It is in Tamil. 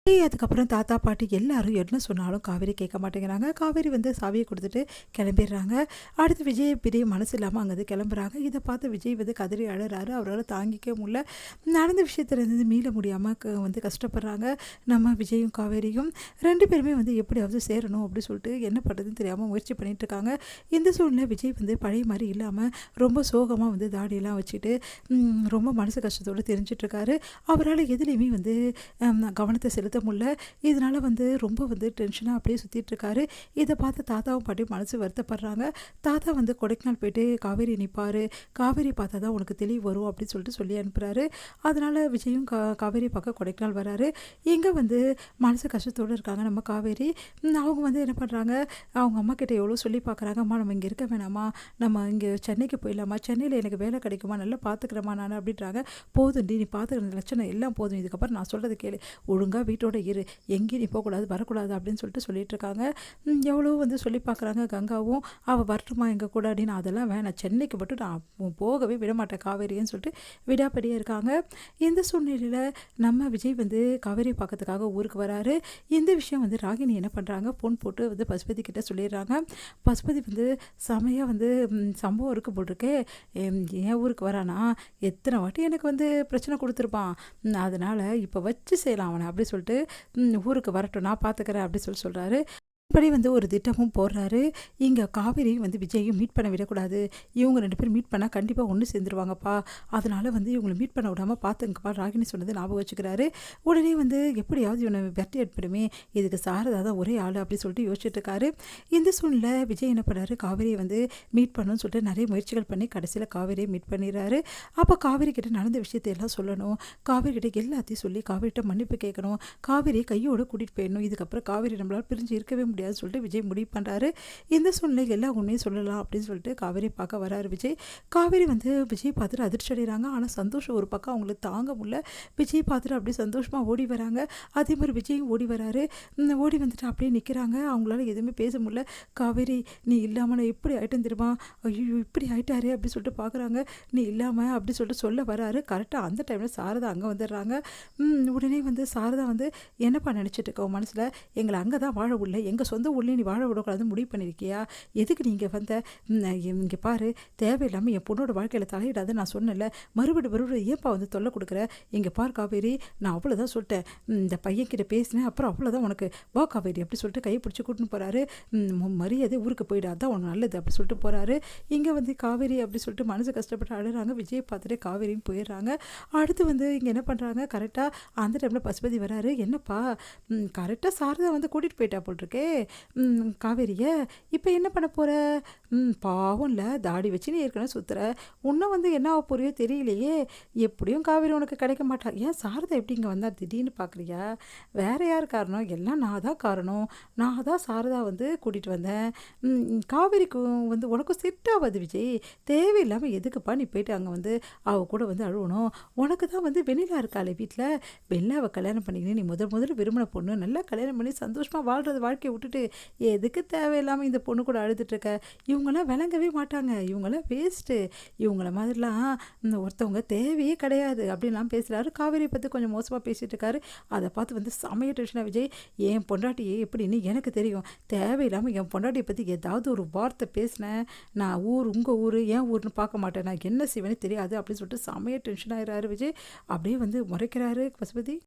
அதுக்கப்புறம் தாத்தா, பாட்டி எல்லாரும் என்ன சொன்னாலும் காவேரி கேட்க மாட்டேங்கிறாங்க. காவேரி வந்து சாவிய குடுத்துட்டு கிளம்பிடுறாங்க. அடுத்து விஜய் பெரிய மனசு இல்லாம அங்கேருந்து கிளம்புறாங்க. இத பார்த்து விஜய் வந்து கதறி அழறாரு. அவரால தாங்கிக்கவே முடியல. நடந்த விஷயத்துலேருந்து மீள முடியாம வந்து கஷ்டப்படுறாங்க. நம்ம விஜயும், காவேரியும் 2 பேருமே வந்து எப்படியாவது சேரணும் அப்படின்னு சொல்லிட்டு என்ன பண்ணுறதுன்னு தெரியாம முயற்சி பண்ணிட்டு இருக்காங்க. இந்த சூழ்நிலை விஜய் வந்து பழைய மாரி இல்லாம ரொம்ப சோகமா வந்து தாடியெல்லாம் வச்சுட்டு ரொம்ப மனசு கஷ்டத்தோடு தெரிஞ்சிட்ருக்காரு. அவரால் எதுலேயுமே வந்து கவனத்தை செலுத்த முடியல. இதனால வந்து ரொம்ப வந்து டென்ஷனாக அப்படியே சுற்றிட்டுருக்காரு. இதை பார்த்து தாத்தாவும் பாட்டியும் மனசு வருத்தப்படுறாங்க. தாத்தா வந்து கொடைக்கானல் போயிட்டு காவேரி நிற்பார், காவேரி பார்த்தா தான் உனக்கு தெளிவு வரும் அப்படின்னு சொல்லிட்டு சொல்லி அனுப்புகிறாரு. அதனால் விஜயும் காவேரி பார்க்க கொடைக்கானல் வராரு. இங்கே வந்து மனசு கஷ்டத்தோடு இருக்காங்க நம்ம காவேரி. அவங்க வந்து என்ன பண்ணுறாங்க, அவங்க அம்மா கிட்ட எவ்வளோ சொல்லி பார்க்குறாங்க, அம்மா நம்ம இங்கே இருக்க வேணாமா, நம்ம இங்கே சென்னைக்கு போயிடலாமா, சென்னையில் எனக்கு வேலை கிடைக்குமா, நல்லா பார்த்துக்கிறேம்மா நான் அப்படின்றாங்க. போதும் நீ பார்த்துக்கிற லட்சணம் எல்லாம் போதும், இதுக்கப்புறம் நான் சொல்கிறது கேளு, ஒழுங்காக வீட்டோட இரு, எங்கேயும் நீ போகக்கூடாது வரக்கூடாது அப்படின்னு சொல்லிட்டு இருக்காங்க. எவ்வளோ வந்து சொல்லி பார்க்குறாங்க. கங்காவும் அவள் வரட்டுமா எங்கள் கூட அப்படின்னு, அதெல்லாம் வேணாம், சென்னைக்கு மட்டும் நான் போகவே விட மாட்டேன் காவேரின்னு சொல்லிட்டு விடாப்படியாக இருக்காங்க. இந்த சூழ்நிலையில் நம்ம விஜய் வந்து காவேரியை பார்க்கறதுக்காக ஊருக்கு வராரு. இந்த விஷயம் வந்து ராகினி என்ன பண்ணுறாங்க, ஃபோன் போட்டு வந்து பசுபதி கிட்ட சொல்லிடுறாங்க. பசுபதி வந்து செமையாக வந்து சம்பவம் இருக்கு போட்டிருக்கே, என் ஊருக்கு வரானா, எத்தனை வாட்டி எனக்கு வந்து பிரச்சனை கொடுத்துருப்பான், அதனால் இப்போ வச்சு செய்யலாம் அவனை அப்படி சொல்லிட்டு ஊருக்கு வரட்டும் நான் பார்த்துக்கிறேன் அப்படி சொல்கிறாரு. இப்படி வந்து ஒரு திட்டமும் போடுறாரு. இங்கே காவேரி வந்து விஜயும் மீட் பண்ண விடக்கூடாது, இவங்க 2 பேரும் மீட் பண்ணால் கண்டிப்பாக ஒன்று சேர்ந்துருவாங்கப்பா, அதனால் வந்து இவங்களை மீட் பண்ண விடாமல் பார்த்துங்கப்பா ராகினி சொன்னது ஞாபகம் வச்சுக்கிறாரு. உடனே வந்து எப்படியாவது இவனை வெட்டி எடுப்பிடுமே, இதுக்கு சாரதா தான் ஒரே ஆள் அப்படி சொல்லிட்டு யோசிச்சுட்டு இருக்காரு. இந்த சூழ்நிலை விஜய் என்ன பண்ணுறாரு, காவேரியை வந்து மீட் பண்ணணும்னு சொல்லிட்டு நிறைய முயற்சிகள் பண்ணி கடைசியில் காவேரியை மீட் பண்ணிடுறாரு. அப்போ காவேரி கிட்ட நடந்த விஷயத்தை எல்லாம் சொல்லணும், காவேரி கிட்ட எல்லாத்தையும் சொல்லி காவேரிகிட்ட மன்னிப்பு கேட்கணும், காவேரியை கையோடு கூட்டிகிட்டு போயிடணும், இதுக்கப்புறம் காவேரி நம்மளால் பிரிஞ்சு இருக்கவே முடியாது சொல்லிட்டு விஜய் முடிவு பண்ணுறாரு. இந்த சூழ்நிலை எல்லா உண்மையும் சொல்லலாம் அப்படின்னு சொல்லிட்டு காவேரி பார்க்க வராரு விஜய். காவேரி வந்து விஜய் பார்த்துட்டு அதிர்ச்சி அடைகிறாங்க. ஆனால் சந்தோஷம் ஒரு பக்கம் அவங்களுக்கு தாங்க முடியல. விஜய் பார்த்துட்டு அப்படியே சந்தோஷமாக ஓடி வராங்க. அதே மாதிரி விஜயும் ஓடி வராரு. ஓடி வந்துட்டு அப்படியே நிற்கிறாங்க. அவங்களால எதுவுமே பேச முடியல. காவேரி நீ இல்லாமல் நான் எப்படி ஆகிட்டேன் தெரியுமா, ஐயோ இப்படி ஆகிட்டாரு அப்படி சொல்லிட்டு பார்க்குறாங்க. நீ இல்லாமல் அப்படி சொல்லிட்டு சொல்ல வராரு. கரெக்டாக அந்த டைமில் சாரதா அங்கே வந்துடுறாங்க. உடனே வந்து சாரதா வந்து என்னப்பா நினச்சிட்டு இருக்க உன் மனசில், எங்களை அங்கே தான் வாழ விடல, எங்கள் சொந்த ஊர்லேயே நீ வாழ விடக்கூடாதுன்னு முடிவு பண்ணியிருக்கியா, எதுக்கு நீங்கள் வந்த, இங்கே பாரு தேவையில்லாமல் என் பொண்ணோட வாழ்க்கையில் தலையிடாத நான் சொன்னேன்ல, மறுபடியும் ஏன்ப்பா வந்து தொல்லை கொடுக்குற, இங்கே பார் காவேரி நான் அவ்வளோதான் சொல்லிட்டேன், இந்த பையன்கிட்ட பேசினேன் அப்புறம் அவ்வளோதான் உனக்கு, வா காவேரி அப்படி சொல்லிட்டு கையை பிடிச்சி கூட்டின்னு போகிறாரு. மரியாதை ஊருக்கு போயிடு, அதான் உனக்கு நல்லது அப்படி சொல்லிட்டு போகிறாரு. இங்கே வந்து காவேரி அப்படி சொல்லிட்டு மனசு கஷ்டப்பட்டு அழுறாங்க. விஜய் பார்த்துட்டு காவேரியும் போயிடுறாங்க. அடுத்து வந்து இங்கே என்ன பண்ணுறாங்க, கரெக்டாக அந்த டைமில் பசுபதி வராரு. என்னப்பா கரெக்டாக சாரதா வந்து கூட்டிகிட்டு போயிட்டா போட்டிருக்கே காவேரியை, இப்போ என்ன பண்ண போகிற, பாவம் இல்லை தாடி வச்சு நீ ஏற்கனவே சுற்றுற, இன்னும் வந்து என்ன ஆக போறியோ தெரியலையே, எப்படியும் காவேரி உனக்கு கிடைக்க மாட்டா, ஏன் சாரதா எப்படி இங்கே வந்தால் திடீர்னு பார்க்குறியா, வேறு யார் காரணம், எல்லாம் நான் தான் காரணம், நான் தான் சாரதா வந்து கூட்டிகிட்டு வந்தேன், காவேரிக்கு வந்து உனக்கும் செட் ஆகாது விஜய், தேவையில்லாமல் எதுக்குப்பா நீ போயிட்டு அங்கே வந்து அவள் கூட வந்து அழுவணும், உனக்கு தான் வந்து வெண்ணிலா இருக்காளே வீட்டில், வெண்ணிலாவை கல்யாணம் பண்ணிக்கினே நீ முதல்ல விரும்பின பொண்ணு, நல்லா கல்யாணம் பண்ணி சந்தோஷமாக வாழ்கிறது வாழ்க்கையை விட்டுட்டு எதுக்கு தேவையில்லாமல் இந்த பொண்ணு கூட அழுதுட்டுருக்க, இவங்களாம் விளங்கவே மாட்டாங்க, இவங்களாம் வேஸ்ட்டு, இவங்கள மாதிரிலாம் ஒருத்தவங்க தேவையே கிடையாது அப்படின்லாம் பேசுகிறாரு. காவேரியை பற்றி கொஞ்சம் மோசமாக பேசிகிட்டு இருக்காரு. அதை பார்த்து வந்து செமைய டென்ஷனாக விஜய், என் பொண்டாட்டியே எப்படின்னு எனக்கு தெரியும், தேவையில்லாமல் என் பொண்டாட்டியை பற்றி ஏதாவது ஒரு வார்த்தை பேசினேன், நான் உங்கள் ஊர் ஏன் ஊர்னு பார்க்க மாட்டேன், நான் என்ன செய்வேன்னு தெரியாது அப்படின்னு சொல்லிட்டு செமைய டென்ஷன் ஆகிறாரு விஜய். அப்படியே வந்து முறைக்கிறாரு பசுபதி.